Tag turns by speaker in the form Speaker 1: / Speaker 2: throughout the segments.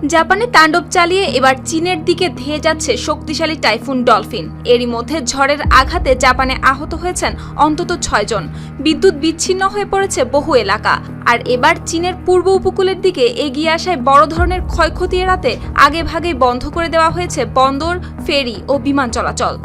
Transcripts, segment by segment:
Speaker 1: জাপানে তাণ্ডব চালিয়ে এবার চীনের দিকে ধেয়ে যাচ্ছে শক্তিশালী টাইফুন ডলফিন। এরই মধ্যে ঝড়ের আঘাতে জাপানে আহত হয়েছেন অন্তত 6 জন। বিদ্যুৎ বিচ্ছিন্ন হয়ে পড়েছে বহু এলাকা। আর এবার চীনের পূর্ব উপকূলের দিকে এগিয়ে আসায় বড় ধরনের ক্ষয়ক্ষতি এড়াতে আগেভাগেই বন্ধ করে দেওয়া হয়েছে বন্দর, ফেরি ও বিমান চলাচল।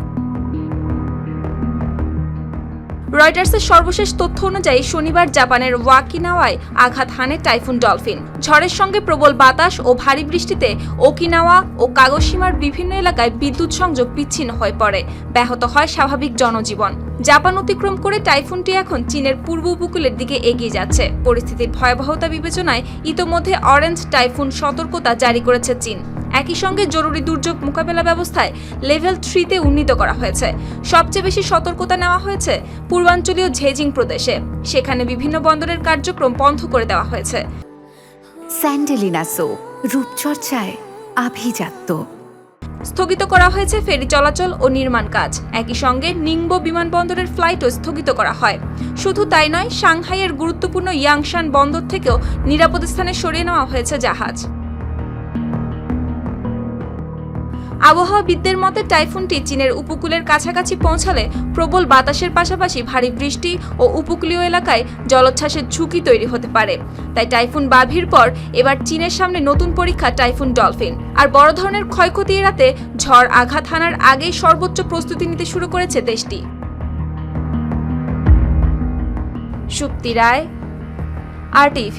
Speaker 1: রয়টার্সের সর্বশেষ তথ্য অনুযায়ী শনিবার জাপানের ওকিনাওয়ায় আঘাত হানে টাইফুন ডলফিন। ঝড়ের সঙ্গে প্রবল বাতাস ও ভারী বৃষ্টিতে ওকিনাওয়া ও কাগোশিমার বিভিন্ন এলাকায় বিদ্যুৎ সংযোগ বিচ্ছিন্ন হয়ে পড়ে, ব্যাহত হয় স্বাভাবিক জনজীবন। জাপান অতিক্রম করে টাইফুনটি এখন চীনের পূর্ব উপকূলের দিকে এগিয়ে যাচ্ছে। পরিস্থিতির ভয়াবহতা বিবেচনায় ইতোমধ্যে অরেঞ্জ টাইফুন সতর্কতা জারি করেছে চীন। একই সঙ্গে জরুরি দুর্যোগ মোকাবেলা ব্যবস্থায় লেভেল 3-তে উন্নীত করা হয়েছে। সবচেয়ে বেশি সতর্কতা নেওয়া হয়েছে পূর্বাঞ্চলীয় ঝেজিং প্রদেশে। সেখানে বিভিন্ন বন্দরের কার্যক্রম বন্ধ করে দেওয়া হয়েছে।
Speaker 2: স্যান্ডেলিনা সো, রূপচর্চায় আভিজাত্য।
Speaker 1: স্থগিত করা হয়েছে ফেরি চলাচল ও নির্মাণ কাজ। একই সঙ্গে নিংবো বিমানবন্দরের ফ্লাইটও স্থগিত করা হয়। শুধু তাই নয়, সাংহাইয়ের গুরুত্বপূর্ণ ইয়াংশান বন্দর থেকেও নিরাপদ স্থানে সরিয়ে নেওয়া হয়েছে জাহাজ। আবহাওয়াবিদদের মতে টাইফুনটি চীনের উপকূলের কাছাকাছি পৌঁছালে প্রবল বাতাসের পাশাপাশি ভারী বৃষ্টি ও উপকূলীয় এলাকায় জলোচ্ছ্বাসের ঝুঁকি তৈরি হতে পারে। তাই টাইফুন বাভির পর এবার চীনের সামনে নতুন পরীক্ষা টাইফুন ডলফিন। আর বড় ধরনের ক্ষয়ক্ষতি এড়াতে ঝড় আঘাত হানার আগেই সর্বোচ্চ প্রস্তুতি নিতে শুরু করেছে দেশটি। সুপ্তি রায়, RTV।